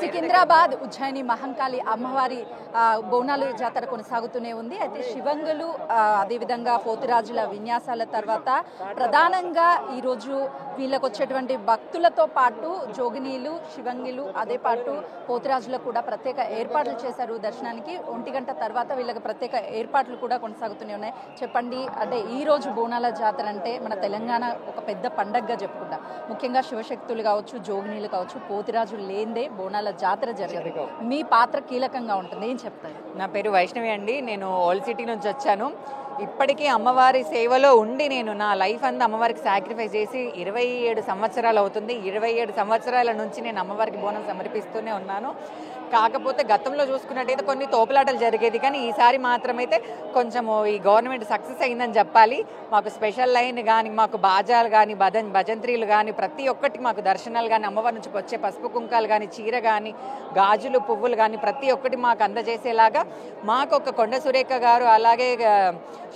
సికింద్రాబాద్ ఉజ్జయిని మహంకాళి అమ్మవారి బోనాలు జాతర కొనసాగుతూనే ఉంది. అయితే శివంగులు అదేవిధంగా పోతురాజుల విన్యాసాల తర్వాత ప్రధానంగా ఈరోజు వీళ్ళకు వచ్చేటువంటి భక్తులతో పాటు జోగినీలు శివంగులు అదే పాటు పోతురాజులకు కూడా ప్రత్యేక ఏర్పాట్లు చేశారు. దర్శనానికి 1 గంట తర్వాత వీళ్ళకి ప్రత్యేక ఏర్పాట్లు కూడా కొనసాగుతూనే ఉన్నాయి. చెప్పండి, అంటే ఈ రోజు బోనాల జాతర అంటే మన తెలంగాణ ఒక పెద్ద పండగగా చెప్పుకుంటాం. ముఖ్యంగా శివశక్తులు కావచ్చు, జోగినీలు కావచ్చు, పోతురాజులు లేనిదే బోనాల జాతర జరగదు. మీ పాత్ర కీలకంగా ఉంటుంది, ఏం చెప్తారు? నా పేరు వైష్ణవి అండి. నేను ఓల్డ్ సిటీ నుంచి వచ్చాను. ఇప్పటికీ అమ్మవారి సేవలో ఉండి నేను నా లైఫ్ అంతా అమ్మవారికి సాక్రిఫైస్ చేసి 27 సంవత్సరాలు అవుతుంది. 27 సంవత్సరాల నుంచి నేను అమ్మవారికి బోనం సమర్పిస్తూనే ఉన్నాను. కాకపోతే గతంలో చూసుకున్నట్టయితే కొన్ని తోపులాటలు జరిగేది, కానీ ఈసారి మాత్రమైతే కొంచెము ఈ గవర్నమెంట్ సక్సెస్ అయిందని చెప్పాలి. మాకు స్పెషల్ లైన్ కానీ, మాకు బాజాలు కానీ, భజంత్రీలు కానీ, ప్రతి ఒక్కటి మాకు దర్శనాలు కానీ, అమ్మవారి నుంచి వచ్చే పసుపు కుంకాలు కానీ, చీర కానీ, గాజులు పువ్వులు కానీ ప్రతి ఒక్కటి మాకు అందజేసేలాగా మాకు ఒక కొండ సురేఖ గారు, అలాగే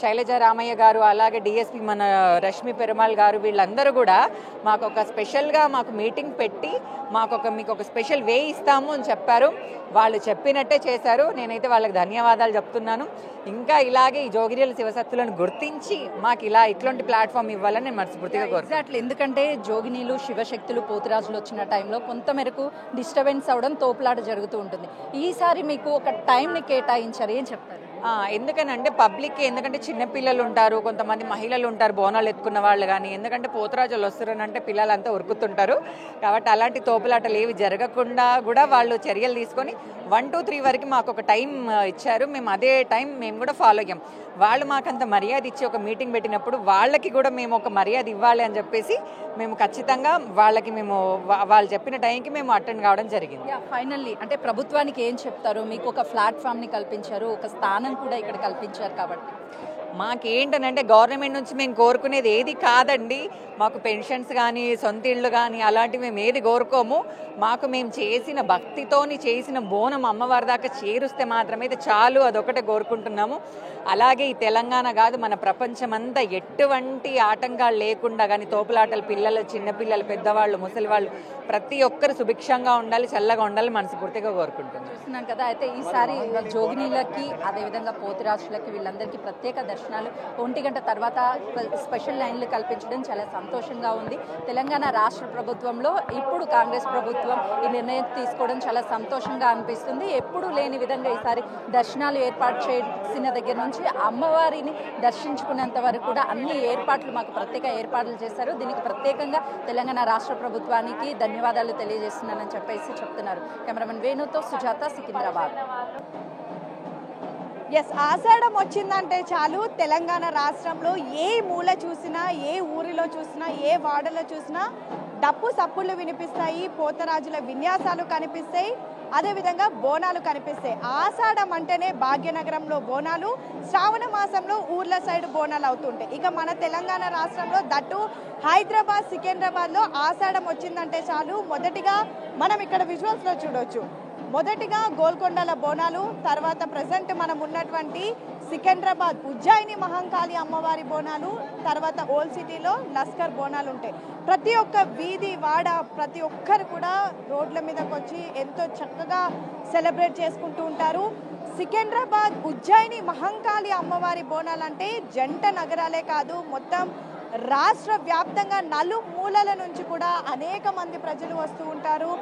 శైలజ రామయ్య గారు, అలాగే డిఎస్పి మన రష్మి పెరుమాల్ గారు, వీళ్ళందరూ కూడా మాకు ఒక స్పెషల్గా మాకు మీటింగ్ పెట్టి మీకు ఒక స్పెషల్ వే ఇస్తాము అని చెప్పారు. వాళ్ళు చెప్పినట్టే చేశారు. నేనైతే వాళ్ళకి ధన్యవాదాలు చెప్తున్నాను. ఇంకా ఇలాగే ఈ జోగిరియల శివశక్తులను గుర్తించి మాకు ఇట్లాంటి ప్లాట్ఫామ్ ఇవ్వాలని నేను మనస్ఫూర్తిగా కోరుకుంటున్నాను. ఎందుకంటే జోగినీలు శివశక్తులు పోతురాజులు వచ్చిన టైంలో కొంతమేరకు డిస్టర్బెన్స్ అవడం, తోపులాట జరుగుతూ ఉంటుంది. ఈసారి మీకు ఒక టైంని కేటాయించారు, ఏం చెప్తారు? ఎందుకనంటే పబ్లిక్కి, ఎందుకంటే చిన్నపిల్లలు ఉంటారు, కొంతమంది మహిళలు ఉంటారు, బోనాలు ఎత్తుకున్న వాళ్ళు కానీ, ఎందుకంటే పోతురాజులు వస్తున్నారంటే పిల్లలంతా ఉరుకుతుంటారు. కాబట్టి అలాంటి తోపులాటలు ఏవి జరగకుండా కూడా వాళ్ళు చర్యలు తీసుకొని 1, 2, 3 వరకు మాకు ఒక టైం ఇచ్చారు. మేము అదే టైం మేము కూడా ఫాలో అయ్యాం. వాళ్ళు మాకంత మర్యాద ఇచ్చి ఒక మీటింగ్ పెట్టినప్పుడు వాళ్ళకి కూడా మేము ఒక మర్యాద ఇవ్వాలి అని చెప్పేసి మేము ఖచ్చితంగా వాళ్ళకి వాళ్ళు చెప్పిన టైంకి మేము అటెండ్ కావడం జరిగింది. ఫైనల్లీ అంటే ప్రభుత్వానికి ఏం చెప్తారు? మీకు ఒక ప్లాట్ఫామ్ని కల్పించారు, ఒక స్థానం కూడా ఇక్కడ కల్పించారు. కాబట్టి మాకేంటనంటే గవర్నమెంట్ నుంచి మేము కోరుకునేది ఏది కాదండి. మాకు పెన్షన్స్ కానీ, సొంత ఇళ్ళు కానీ అలాంటివి మేము ఏది కోరుకోము. మేము చేసిన భక్తితోని చేసిన బోనం అమ్మవారి దాకా చేరుస్తే మాత్రమైతే చాలు, అదొకటే కోరుకుంటున్నాము. అలాగే ఈ తెలంగాణ కాదు, మన ప్రపంచమంతా ఎటువంటి ఆటంకాలు లేకుండా కానీ, తోపులాటలు పిల్లలు, చిన్నపిల్లలు, పెద్దవాళ్ళు, ముసలి వాళ్ళు ప్రతి ఒక్కరు సుభిక్షంగా ఉండాలి, చల్లగా ఉండాలి మనస్ఫూర్తిగా కోరుకుంటున్నాం. చూస్తున్నాం కదా. అయితే ఈసారి జోగినీలకి అదేవిధంగా పోతురాజులకి వీళ్ళందరికీ ప్రత్యేక దర్శనాలు 1 గంట తర్వాత స్పెషల్ లైన్లు కల్పించడం చాలా సంతోషంగా ఉంది. తెలంగాణ రాష్ట్ర ప్రభుత్వంలో ఇప్పుడు కాంగ్రెస్ ప్రభుత్వం ఈ నిర్ణయం తీసుకోవడం చాలా సంతోషంగా అనిపిస్తుంది. ఎప్పుడూ లేని విధంగా ఈసారి దర్శనాలు ఏర్పాటు చేసిన దగ్గర నుంచి అమ్మవారిని దర్శించుకునేంత వరకు కూడా అన్ని ఏర్పాట్లు మాకు ప్రత్యేక ఏర్పాట్లు చేశారు. దీనికి ప్రత్యేకంగా తెలంగాణ రాష్ట్ర ప్రభుత్వానికి ధన్యవాదాలు తెలియజేస్తున్నానని చెప్పేసి చెప్తున్నారు. కెమెరామెన్ వేణుతో సుజాత, సికింద్రాబాద్. ఆషాఢం వచ్చిందంటే చాలు తెలంగాణ రాష్ట్రంలో ఏ మూల చూసినా, ఏ ఊరిలో చూసినా, ఏ వాడలో చూసినా డప్పు సప్పుళ్ళు వినిపిస్తాయి, పోతరాజుల విన్యాసాలు కనిపిస్తాయి, అదేవిధంగా బోనాలు కనిపిస్తాయి. ఆషాఢం అంటేనే భాగ్యనగరంలో బోనాలు, శ్రావణ మాసంలో ఊర్ల సైడ్ బోనాలు అవుతుంటాయి. ఇక మన తెలంగాణ రాష్ట్రంలో దట్టు హైదరాబాద్, సికింద్రాబాద్లో ఆషాఢం వచ్చిందంటే చాలు మొదటిగా మనం ఇక్కడ విజువల్స్లో చూడవచ్చు. మొదటిగా గోల్కొండల బోనాలు, తర్వాత ప్రజెంట్ మనం ఉన్నటువంటి సికింద్రాబాద్ ఉజ్జయిని మహంకాళి అమ్మవారి బోనాలు, తర్వాత ఓల్డ్ సిటీలో లస్కర్ బోనాలు ఉంటాయి. ప్రతి ఒక్క వీధి వాడ ప్రతి ఒక్కరు కూడా రోడ్ల మీదకి వచ్చి ఎంతో చక్కగా సెలబ్రేట్ చేసుకుంటూ ఉంటారు. సికింద్రాబాద్ ఉజ్జయిని మహంకాళి అమ్మవారి బోనాలు అంటే జంట నగరాలే కాదు, మొత్తం రాష్ట్ర వ్యాప్తంగా నలుమూలల నుంచి కూడా అనేక మంది ప్రజలు వస్తూ ఉంటారు.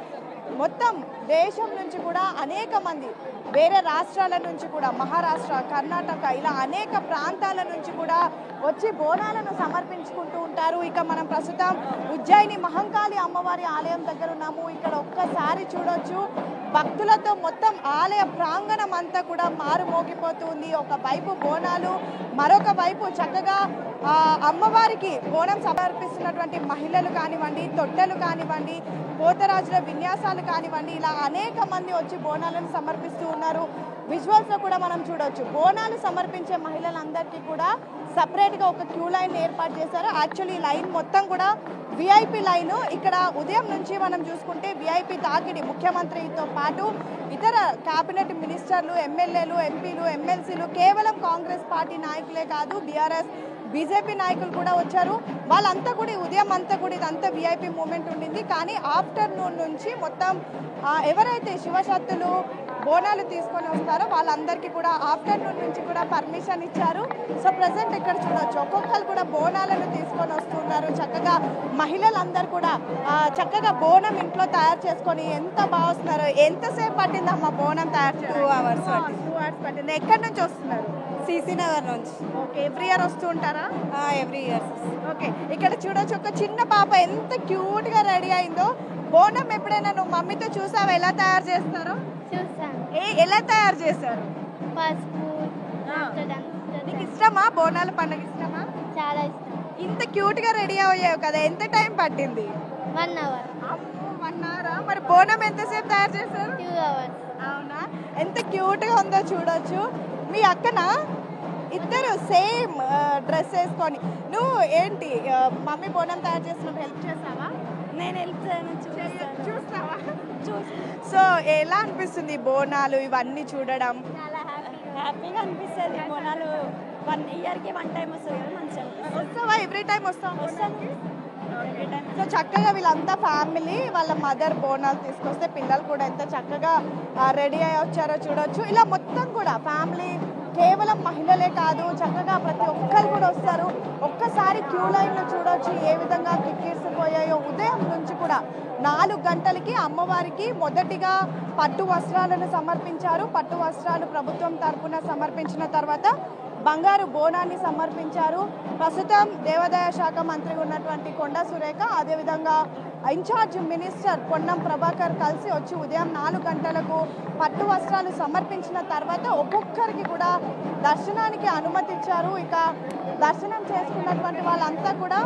మొత్తం దేశం నుంచి కూడా అనేక మంది, వేరే రాష్ట్రాల నుంచి కూడా, మహారాష్ట్ర, కర్ణాటక ఇలా అనేక ప్రాంతాల నుంచి కూడా వచ్చి బోనాలను సమర్పించుకుంటూ ఉంటారు. ఇక మనం ప్రస్తుతం ఉజ్జయిని మహంకాళి అమ్మవారి ఆలయం దగ్గర ఉన్నాము. ఇక్కడ ఒక్కసారి చూడొచ్చు, భక్తులతో మొత్తం ఆలయ ప్రాంగణం అంతా కూడా మారుమోగిపోతుంది. ఒకవైపు బోనాలు, మరొక వైపు చక్కగా అమ్మవారికి బోనం సమర్పిస్తున్నటువంటి మహిళలు కానివ్వండి, తొట్టెలు కానివ్వండి, పోతరాజుల విన్యాసాలు కానివ్వండి, ఇలా అనేక మంది వచ్చి బోనాలను సమర్పిస్తూ ఉన్నారు. విజువల్స్లో కూడా మనం చూడవచ్చు, బోనాలు సమర్పించే మహిళలందరికీ కూడా సపరేట్గా ఒక క్యూ లైన్ ఏర్పాటు చేశారు. యాక్చువల్లీ లైన్ మొత్తం కూడా విఐపి లైన్. ఇక్కడ ఉదయం నుంచి మనం చూసుకుంటే విఐపి తాకిడి, ముఖ్యమంత్రితో పాటు ఇతర కేబినెట్ మినిస్టర్లు, ఎమ్మెల్యేలు, ఎంపీలు, ఎమ్మెల్సీలు, కేవలం కాంగ్రెస్ పార్టీ నాయకులే కాదు, బీఆర్ఎస్ బీజేపీ నాయకులు కూడా వచ్చారు. వాళ్ళంతా కూడా ఉదయం అంతా కూడా ఇదంతా విఐపి మూమెంట్ ఉండింది. కానీ ఆఫ్టర్నూన్ నుంచి మొత్తం ఎవరైతే శివశక్తులు బోనాలు తీసుకొని వస్తారో వాళ్ళందరికీ కూడా ఆఫ్టర్నూన్ నుంచి కూడా పర్మిషన్ ఇచ్చారు. సో ప్రజెంట్ ఇక్కడ చూడొచ్చు ఒక్కొక్కరు కూడా బోనాలను తీసుకొని వస్తున్నారు. చక్కగా మహిళలందరూ కూడా చక్కగా బోనం ఇంట్లో తయారు చేసుకొని ఎంత బాగా వస్తున్నారు. ఎంతసేపు పట్టిందమ్మా బోనం తయారు చేయడం? 2 hours 2 hours పట్టింది. ఎక్కడి నుంచి వస్తున్నారు? సిసి నగర్ నుంచి. ఓకే, ఎవ్రీ ఇయర్ వస్తూ ఉంటారా? Every year. ఓకే, ఇక్కడ చూడొచ్చు ఒక చిన్న పాప ఎంత క్యూట్ గా రెడీ అయిందో. బోనం ఎప్పుడైనా నువ్వు మమ్మీతో చూసావా ఎలా తయారు చేస్తారో? చూసాను. ఎలా తయారు చేశారు? పసుపు నీకు ఇష్టమా బోనాల పండుగ? ఇష్టమా? చాలా ఇష్టం. ఇంత క్యూట్ గా రెడీ అయ్యావు కదా, ఎంత టైం పట్టింది? 1 hour. 1 hour. మరి బోనం ఎంతసేపు తయారు చేశారు? 2 hours. అవునా, ఎంత క్యూట్ గా ఉందో చూడొచ్చు. మీ అక్కనా? ఇద్దరు సేమ్ డ్రెస్ వేసుకొని. నువ్వు ఏంటి మమ్మీ బోనం తయారు చేసినప్పుడు హెల్ప్ చేసావా? నేను హెల్ప్ చూస్తావా? సో ఎలా అనిపిస్తుంది బోనాలు ఇవన్నీ చూడడం? చాలా హ్యాపీగా అనిపిస్తుంది. బోనాలు 1 ఇయర్కి 1 టైం వస్తుంది కదా, మంచిగా వస్తావా? ఎవ్రీ టైం వస్తావా? వస్తాను. సో చక్కగా వీళ్ళంతా ఫ్యామిలీ వాళ్ళ మదర్ బోనాలు తీసుకొస్తే పిల్లలు కూడా ఎంత చక్కగా రెడీ అయ్యి వచ్చారో చూడొచ్చు. ఇలా మొత్తం కూడా ఫ్యామిలీ, కేవలం మహిళలే కాదు, చక్కగా ప్రతి ఒక్కరు కూడా వస్తారు. ఒక్కసారి క్యూ లైన్లో చూడొచ్చు ఏ విధంగా కిక్కిరిసిపోయాయో. ఉదయం నుంచి కూడా 4 గంటలకి అమ్మవారికి మొదటిగా పట్టు వస్త్రాలను సమర్పించారు. పట్టు వస్త్రాలు ప్రభుత్వం తరఫున సమర్పించిన తర్వాత బంగారు బోనాన్ని సమర్పించారు. ప్రస్తుతం దేవాదాయ శాఖ మంత్రి ఉన్నటువంటి కొండా సురేఖ, అదేవిధంగా ఇన్ఛార్జ్ మినిస్టర్ పొన్నం ప్రభాకర్ కలిసి వచ్చి ఉదయం 4 గంటలకు పట్టు వస్త్రాలు సమర్పించిన తర్వాత ఒక్కొక్కరికి కూడా దర్శనానికి అనుమతి ఇచ్చారు. ఇక దర్శనం చేసుకున్నటువంటి వాళ్ళంతా కూడా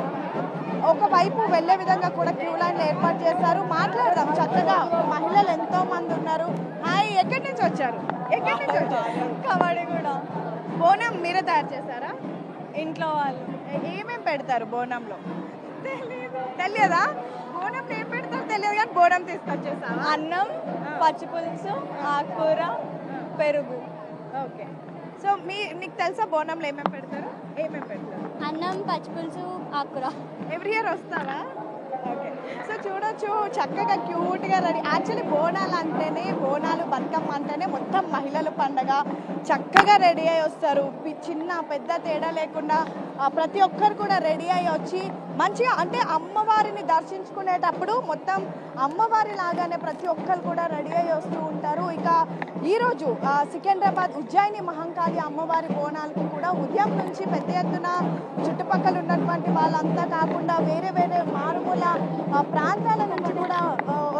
ఒకవైపు వెళ్లే విధంగా కూడా క్యూ లైన్లు ఏర్పాటు చేశారు. మాట్లాడదాం చక్కగా. మహిళలు ఎంతో మంది ఉన్నారు. హాయ్, ఎక్కడి నుంచి వచ్చారు? కబడ్డీ కూడా. బోనం మీరే తయారు చేశారా? ఇంట్లో వాళ్ళు ఏమేమి పెడతారు బోనంలో? తెలియదా? బోనంలో ఏం పెడతారు తెలియదు కానీ బోనం తీసుకొచ్చేసావా? అన్నం, పచ్చి పులుసు, ఆకుకూర, పెరుగు. ఓకే, సో నీకు తెలుసా బోనంలో ఏమేమి పెడతారు? అన్నం, పచ్చిపులుసు, ఆకుకూర. ఎవ్రీ ఇయర్ వస్తావా? ఓకే, సో చూడొచ్చు చక్కగా క్యూట్గా రెడీ. యాక్చువల్లీ బోనాలు అంటేనే, బోనాలు బతుకమ్మ అంటేనే మొత్తం మహిళల పండగ. చక్కగా రెడీ అయ్యి వస్తారు. చిన్న పెద్ద తేడా లేకుండా ప్రతి ఒక్కరు కూడా రెడీ అయ్యి వచ్చి మంచిగా, అంటే అమ్మవారిని దర్శించుకునేటప్పుడు మొత్తం అమ్మవారి లాగానే ప్రతి ఒక్కరు కూడా రెడీ అయ్యి వస్తూ ఉంటారు. ఇక ఈరోజు సికింద్రాబాద్ ఉజ్జయిని మహంకాళి అమ్మవారి బోనాలకు కూడా ఉదయం నుంచి పెద్ద ఎత్తున చుట్టుపక్కల ఉన్నటువంటి వాళ్ళంతా కాకుండా వేరే వేరే మారుమూల ప్రాంతాల నుంచి కూడా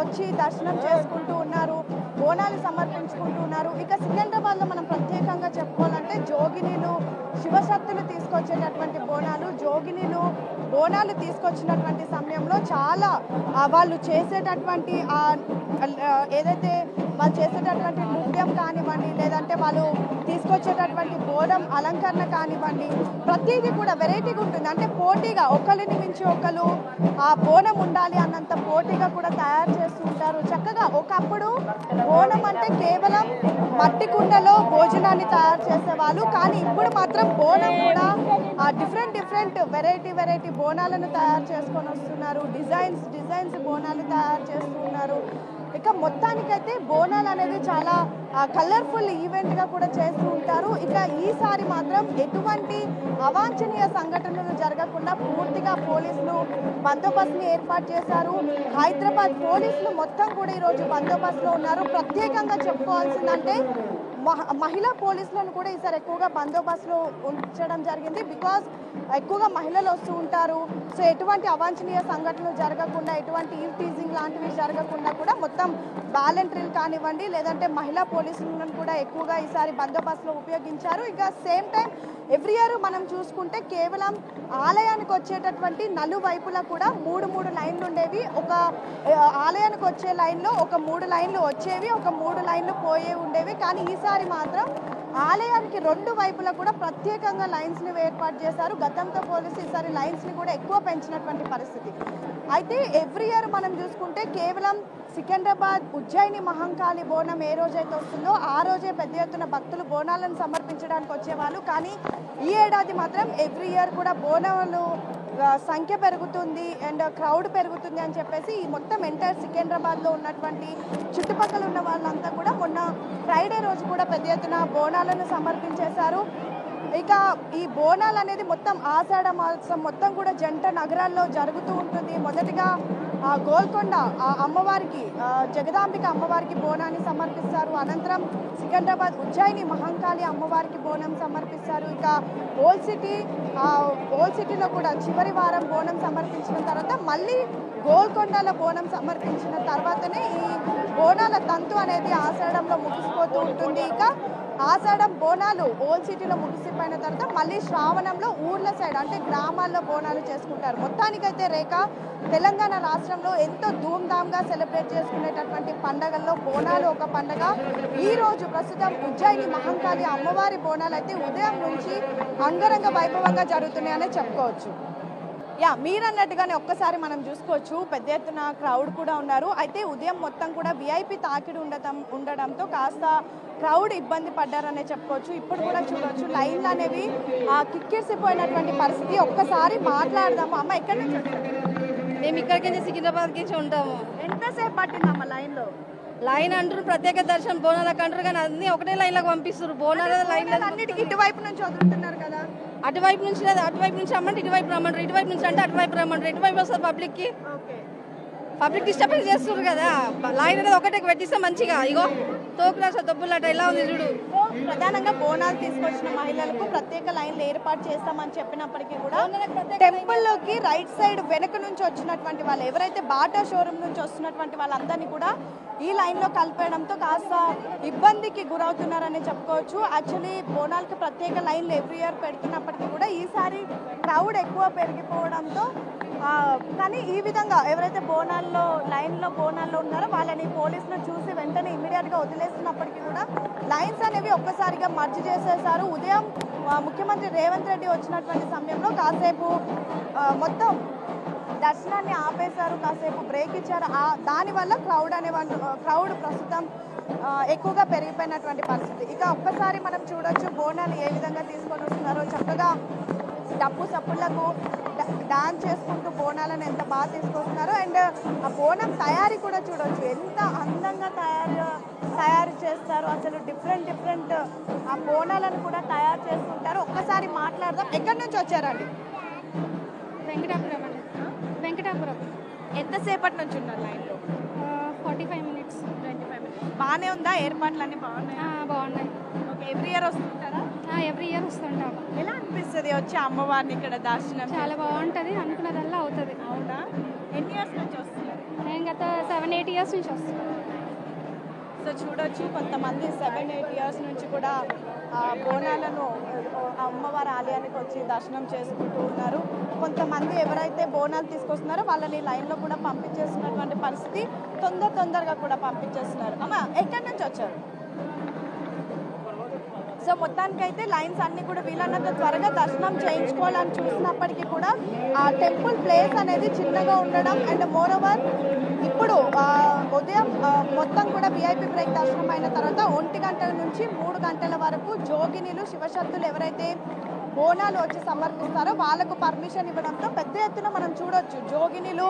వచ్చి దర్శనం చేసుకుంటూ ఉన్నారు, బోనాలు సమర్పించుకుంటూ ఉన్నారు. ఇక సికింద్రాబాద్లో మనం ప్రత్యేకంగా చెప్పుకోవాలంటే జోగినీలు, శివశక్తులు తీసుకొచ్చేటటువంటి బోనాలు. జోగినీలు బోనాలు తీసుకొచ్చినటువంటి సమయంలో చాలా వాళ్ళు చేసేటటువంటి ఏదైతే వాళ్ళు చేసేటటువంటి నృత్యం కానివ్వండి, లేదంటే వాళ్ళు తీసుకొచ్చేటటువంటి బోనం అలంకరణ కానివ్వండి, ప్రతిదీ కూడా వెరైటీగా ఉంటుంది. అంటే పోటీగా ఒకరిని మించి ఒకరు ఆ బోనం ఉండాలి అన్నంత పోటీగా కూడా తయారు చేస్తూ ఉంటారు. చక్కగా ఒకప్పుడు బోనం అంటే కేవలం మట్టి కుండలో భోజనాన్ని తయారు చేసేవాళ్ళు, కానీ ఇప్పుడు మాత్రం బోనం కూడా డిఫరెంట్ వెరైటీ బోనాలను తయారు చేసుకొని వస్తున్నారు. డిజైన్స్ బోనాలు తయారు చేస్తున్నారు. ఇక మొత్తానికైతే బోనాలు అనేది చాలా కలర్ఫుల్ ఈవెంట్గా కూడా చేస్తూ ఉంటారు. ఇక ఈసారి మాత్రం ఎటువంటి అవాంఛనీయ సంఘటనలు జరగకుండా పూర్తిగా పోలీసులు బందోబస్తుని ఏర్పాటు చేశారు. హైదరాబాద్ పోలీసులు మొత్తం కూడా ఈరోజు బందోబస్తులో ఉన్నారు. ప్రత్యేకంగా చెప్పుకోవాల్సిందంటే మహిళా పోలీసులను కూడా ఈసారి ఎక్కువగా బందోబస్తులో ఉంచడం జరిగింది. బికాజ్ ఎక్కువగా మహిళలు వస్తూ ఉంటారు. సో ఎటువంటి అవాంఛనీయ సంఘటనలు జరగకుండా, ఎటువంటి ఈవ్ టీజింగ్ లాంటివి జరగకుండా కూడా మొత్తం వాలంటీర్లు కానివ్వండి, లేదంటే మహిళా పోలీసులను కూడా ఎక్కువగా ఈసారి బందోబస్తులో ఉపయోగించారు. ఇక సేమ్ టైం ఎవ్రీ ఇయర్ మనం చూసుకుంటే కేవలం ఆలయానికి వచ్చేటటువంటి నలువైపులా కూడా 3 లైన్లు ఉండేవి. ఒక ఆలయానికి వచ్చే లైన్లో ఒక 3 లైన్లు వచ్చేవి, ఒక 3 లైన్లు పోయే ఉండేవి. కానీ ఈసారి మాత్రం ఆలయానికి 2 వైపులా కూడా ప్రత్యేకంగా లైన్స్ని ఏర్పాటు చేశారు. గతంతో పోలిసి ఈసారి లైన్స్ని కూడా ఎక్కువ పెంచినటువంటి పరిస్థితి. అయితే ఎవ్రీ ఇయర్ మనం చూసుకుంటే కేవలం సికింద్రాబాద్ ఉజ్జయిని మహంకాళి బోనం ఏ రోజైతే వస్తుందో ఆ రోజే పెద్ద ఎత్తున భక్తులు బోనాలను సమర్పించడానికి వచ్చేవాళ్ళు. కానీ ఈ ఏడాది మాత్రం ఎవ్రీ ఇయర్ కూడా బోనాలు సంఖ్య పెరుగుతుంది అండ్ క్రౌడ్ పెరుగుతుంది అని చెప్పేసి ఈ మొత్తం ఎంటైర్ సికింద్రాబాద్లో ఉన్నటువంటి చుట్టుపక్కల ఉన్న వాళ్ళంతా కూడా మొన్న ఫ్రైడే రోజు కూడా పెద్ద ఎత్తున బోనాలను సమర్పించేశారు. ఇక ఈ బోనాలు అనేది మొత్తం ఆషాఢ మాసం మొత్తం కూడా జంట నగరాల్లో జరుగుతూ ఉంటుంది. మొదటిగా గోల్కొండ అమ్మవారికి జగదాంబిక అమ్మవారికి బోనాన్ని సమర్పిస్తారు. అనంతరం సికింద్రాబాద్ ఉజ్జయిని మహంకాళి అమ్మవారికి బోనం సమర్పిస్తారు. ఇక ఓల్డ్ సిటీలో కూడా చివరి వారం బోనం సమర్పించిన తర్వాత మళ్ళీ గోల్కొండలో బోనం సమర్పించిన తర్వాతనే ఈ బోనాల తంతు అనేది ఆషాఢంలో ముగిసిపోతూ ఉంటుంది. ఇక ఆషాఢం బోనాలు ఓల్డ్ సిటీలో ముగిసిపోయిన తర్వాత మళ్ళీ శ్రావణంలో ఊర్ల సైడ్ అంటే గ్రామాల్లో బోనాలు చేసుకుంటారు. మొత్తానికైతే రేఖ తెలంగాణ రాష్ట్రంలో ఎంతో ధూమ్ధామ్గా సెలబ్రేట్ చేసుకునేటటువంటి పండగల్లో బోనాలు ఒక పండగ. ఈ రోజు ప్రస్తుతం ఉజ్జయిని మహంకాళి అమ్మవారి బోనాలు అయితే ఉదయం నుంచి అంగరంగ వైభవంగా జరుగుతున్నాయనే చెప్పుకోవచ్చు. మీరన్నట్టుగానే ఒక్కసారి మనం చూసుకోవచ్చు పెద్ద ఎత్తున క్రౌడ్ కూడా ఉన్నారు. అయితే ఉదయం మొత్తం కూడా విఐపి తాకిడి ఉండడంతో కాస్త క్రౌడ్ ఇబ్బంది పడ్డారనే చెప్పుకోవచ్చు. ఇప్పుడు కూడా చూడవచ్చు లైన్లు అనేవి కిక్కిరిసిపోయినటువంటి పరిస్థితి. ఒక్కసారి మాట్లాడదాము. అమ్మ ఎక్కడి నుంచి? మేము ఇక్కడికి నుంచి సికింద్రాబాద్ నుంచి ఉంటాము. ఎంతసేపు పట్టిందమ్మ లైన్లో? లైన్ అంటారు ప్రత్యేక దర్శనం బోనాలకు అంటారు కానీ అన్ని ఒకటే లైన్లకు పంపిస్తారు. బోనాల లైన్ అన్నిటికీ ఇటువైపు నుంచి వదులుతున్నారు కదా. అటువైపు నుంచి లేదు, అటువైపు నుంచి రమ్మంటే ఇటువైపు రమ్మంటారు, ఇటువైపు నుంచి అంటే అటువైపు రమ్మంటారు. ఇటువైపు వస్తారు పబ్లిక్ డిస్టర్బెన్స్ చేస్తారు కదా. లైన్ అనేది ఒకటే పెట్టిస్తే మంచిగా ఇగో తోపులాస దొబ్బులాట ఎలా ఉంది చూడు. ప్రధానంగా బోనాలు తీసుకొచ్చిన మహిళలకు ప్రత్యేక లైన్లు ఏర్పాటు చేస్తామని చెప్పినప్పటికీ కూడా టెంపుల్లోకి రైట్ సైడ్ వెనక నుంచి వచ్చినటువంటి వాళ్ళు ఎవరైతే బాటా షోరూమ్ నుంచి వస్తున్నటువంటి వాళ్ళందరినీ కూడా ఈ లైన్లో కలిపేయడంతో కాస్త ఇబ్బందికి గురవుతున్నారని చెప్పుకోవచ్చు. యాక్చువల్లీ బోనాలకి ప్రత్యేక లైన్లు ఎవ్రీ ఇయర్ పెడుతున్నప్పటికీ కూడా ఈసారి క్రౌడ్ ఎక్కువ పెరిగిపోవడంతో కానీ ఈ విధంగా ఎవరైతే బోనాల్లో ఉన్నారో వాళ్ళని పోలీసులు చూసి వెంటనే ఇమీడియట్గా వదిలేస్తున్నప్పటికీ కూడా లైన్స్ అనేవి ఒక్కసారిగా మర్జ్ చేసేసారు. ఉదయం ముఖ్యమంత్రి రేవంత్ రెడ్డి వచ్చినటువంటి సమయంలో కాసేపు మొత్తం దర్శనాన్ని ఆపేశారు, కాసేపు బ్రేక్ ఇచ్చారు. దానివల్ల క్రౌడ్ ప్రస్తుతం ఎక్కువగా పెరిగిపోయినటువంటి పరిస్థితి. ఇక ఒక్కసారి మనం చూడొచ్చు బోనాలు ఏ విధంగా తీసుకొని వస్తున్నారో. చక్కగా డప్పు సప్పుళ్లకు డాన్స్ చేసుకుంటూ బోనాలను ఎంత బాగా తీసుకొస్తున్నారు. అండ్ ఆ బోనం తయారీ కూడా చూడవచ్చు ఎంత అందంగా తయారు చేస్తారు. అసలు డిఫరెంట్ ఆ బోనాలను కూడా తయారు చేస్తుంటారు. ఒక్కసారి మాట్లాడదాం. ఎక్కడి నుంచి వచ్చారండి? వెంకటాపురం. ఎంతసేపటి నుంచి ఉన్నారు లైన్లో? 45 minutes. బాగానే ఉందా? ఏర్పాట్లు అన్నీ బాగున్నాయి. ఓకే, ఎవ్రీ ఇయర్ వస్తుంటారా? ఎవ్రీ ఇయర్ వస్తుంటాం. ఎలా అనిపిస్తుంది వచ్చి అమ్మవారిని ఇక్కడ దర్శనం? చాలా బాగుంటుంది, అనుకున్నదల్లా అవుతుంది. అవునా? ఎన్ని ఇయర్స్ నుంచి వస్తున్నారు? నేను గత 7-8 years నుంచి వస్తున్నాను. సో చూడొచ్చు కొంతమంది 7-8 years నుంచి కూడా బోనాలను అమ్మవారి ఆలయానికి వచ్చి దర్శనం చేసుకుంటూ ఉన్నారు. కొంతమంది ఎవరైతే బోనాలు తీసుకొస్తున్నారో వాళ్ళని లైన్లో కూడా పంపించేస్తున్నటువంటి పరిస్థితి. తొందరగా కూడా పంపించేస్తున్నారు. అమ్మ ఎక్కడి నుంచి వచ్చారు? సో మొత్తానికైతే లైన్స్ అన్ని కూడా వీలన్నంత త్వరగా దర్శనం చేయించుకోవాలని చూసినప్పటికీ కూడా ఆ టెంపుల్ ప్లేస్ అనేది చిన్నగా ఉండడం అండ్ మోర్ ఓవర్ ఇప్పుడు ఉదయం మొత్తం కూడా విఐపి బ్రేక్ దర్శనం అయిన తర్వాత 1 గంటల నుంచి 3 గంటల వరకు జోగినీలు శివశక్తులు ఎవరైతే బోనాలు వచ్చి సమర్పిస్తారో వాళ్ళకు పర్మిషన్ ఇవ్వడంతో పెద్ద ఎత్తున మనం చూడొచ్చు జోగినీలు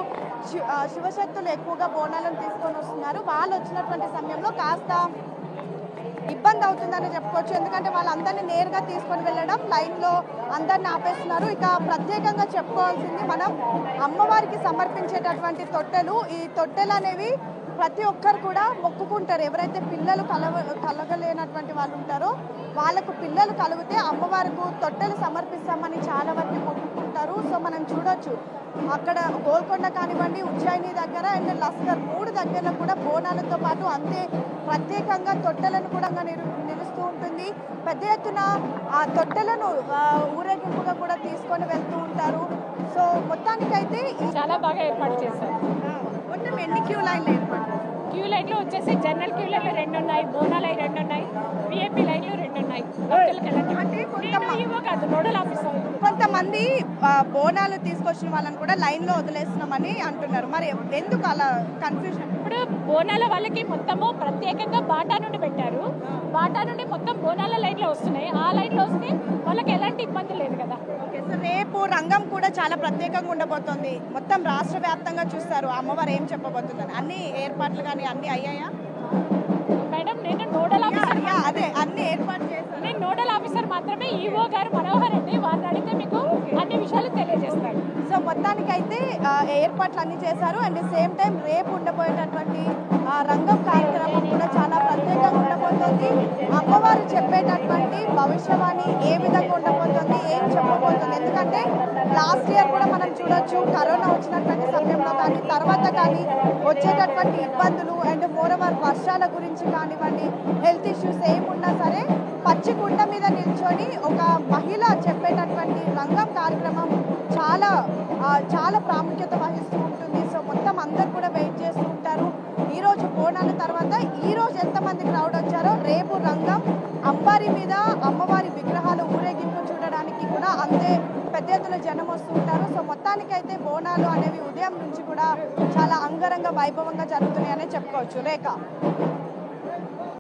శివశక్తులు ఎక్కువగా బోనాలను తీసుకొని వస్తున్నారు. వాళ్ళు వచ్చినటువంటి సమయంలో కాస్త ఇబ్బంది అవుతుందని చెప్పుకోవచ్చు. ఎందుకంటే వాళ్ళందరినీ నేరుగా తీసుకొని వెళ్ళడం లైన్లో అందరిని ఆపేస్తున్నారు. ఇక ప్రత్యేకంగా చెప్పుకోవాల్సింది మనం అమ్మవారికి సమర్పించేటటువంటి తొట్టెలు. ఈ తొట్టెలు అనేవి ప్రతి ఒక్కరు కూడా మొక్కుకుంటారు. ఎవరైతే పిల్లలు కలగలేనటువంటి వాళ్ళు ఉంటారో వాళ్ళకు పిల్లలు కలిగితే అమ్మవారికి తొట్టెలు సమర్పిస్తామని చాలా వరకు మొక్కుకుంటారు. సో మనం చూడొచ్చు అక్కడ గోల్కొండ కానివ్వండి, ఉజ్జయిని దగ్గర అండ్ లస్కర్ 3 దగ్గరలో కూడా బోనాలతో పాటు అంతే ప్రత్యేకంగా తొట్టెలను కూడా నిలుస్తూ ఉంటుంది. పెద్ద ఎత్తున ఆ తొట్టెలను ఊరేగింపుగా కూడా తీసుకొని వెళ్తూ ఉంటారు. సో మొత్తానికైతే చాలా బాగా ఏర్పాటు చేశారు. మొత్తం ఎన్ని క్యూ లైన్లు ఏర్పాటు? క్యూ లైన్లు వచ్చేసి జనరల్ క్యూ లైన్లు 2 ఉన్నాయి, బోనాలు 2 ఉన్నాయి, విఐపి లైన్లు 2 ఉన్నాయి. అంటే నోడల్ ఆఫీసర్ కొంతమంది బోనాలు తీసుకొచ్చిన వాళ్ళని కూడా లైన్లో వదిలేస్తున్నామని అంటున్నారు. మరి ఎందుకు అలా కన్ఫ్యూజన్? ఇప్పుడు బోనాల వాళ్ళకి మొత్తము ప్రత్యేకంగా బాటా నుండి పెట్టారు. బాటా నుండి మొత్తం బోనాల లైన్లో వస్తున్నాయి. ఆ లైన్లో వస్తే వాళ్ళకి ఎలాంటి ఇబ్బంది లేదు కదా. ఓకే, సో రేపు రంగం కూడా చాలా ప్రత్యేకంగా ఉండబోతోంది. మొత్తం రాష్ట్ర వ్యాప్తంగా చూస్తారు అమ్మవారు ఏం చెప్పబోతుందని. అన్ని ఏర్పాట్లు కానీ అన్ని అయ్యాయా మేడం? నేను నోడల్ ఆఫీసర్, అదే అన్ని ఏర్పాటు చేశారు. నేను నోడల్ ఆఫీసర్ మాత్రమే. ఈఓ గారు మనోహర్ రెడ్డి, వారిని అడిగితే మీకు అన్ని విషయాలు తెలియజేస్తారు. సో మొత్తానికైతే ఏర్పాట్లు అన్ని చేశారు. అండ్ సేమ్ టైం రేపు ఉండబోయేటటువంటి రంగం కార్యక్రమం కూడా చాలా ప్రత్యేకంగా ఉండబోతోంది. అమ్మవారు చెప్పేటటువంటి భవిష్యవాణి ఏ విధంగా ఉండబోతోంది, ఏం చెప్పబోతుంది? ఎందుకంటే లాస్ట్ ఇయర్ కూడా మనం చూడొచ్చు, కరోనా వచ్చినటువంటి సమయంలో కానీ తర్వాత కానీ వచ్చేటటువంటి ఇబ్బందులు అండ్ మోరవర్ వర్షాల గురించి కానివ్వండి, హెల్త్ ఇష్యూస్ ఏమున్నా సరే పచ్చి కుండ మీద నిల్చొని ఒక మహిళ చెప్పేటటువంటి రంగం కార్యక్రమం చాలా ప్రాముఖ్యత వహిస్తూ ఉంటుంది. సో మొత్తం అందరు కూడా వెయిట్ చేస్తూ ఉంటారు. ఈరోజు బోనాల తర్వాత ఈరోజు ఎంతమంది క్రౌడ్ వచ్చారో రేపు రంగం అంబారి మీద అమ్మవారి విగ్రహాలు ఊరేగింపు చూడడానికి కూడా అంతే పెద్ద ఎత్తున జనం వస్తూ ఉంటారు. సో మొత్తానికైతే బోనాలు అనేవి ఉదయం నుంచి కూడా చాలా అంగరంగ వైభవంగా జరుగుతున్నాయనే చెప్పుకోవచ్చు. రేఖ.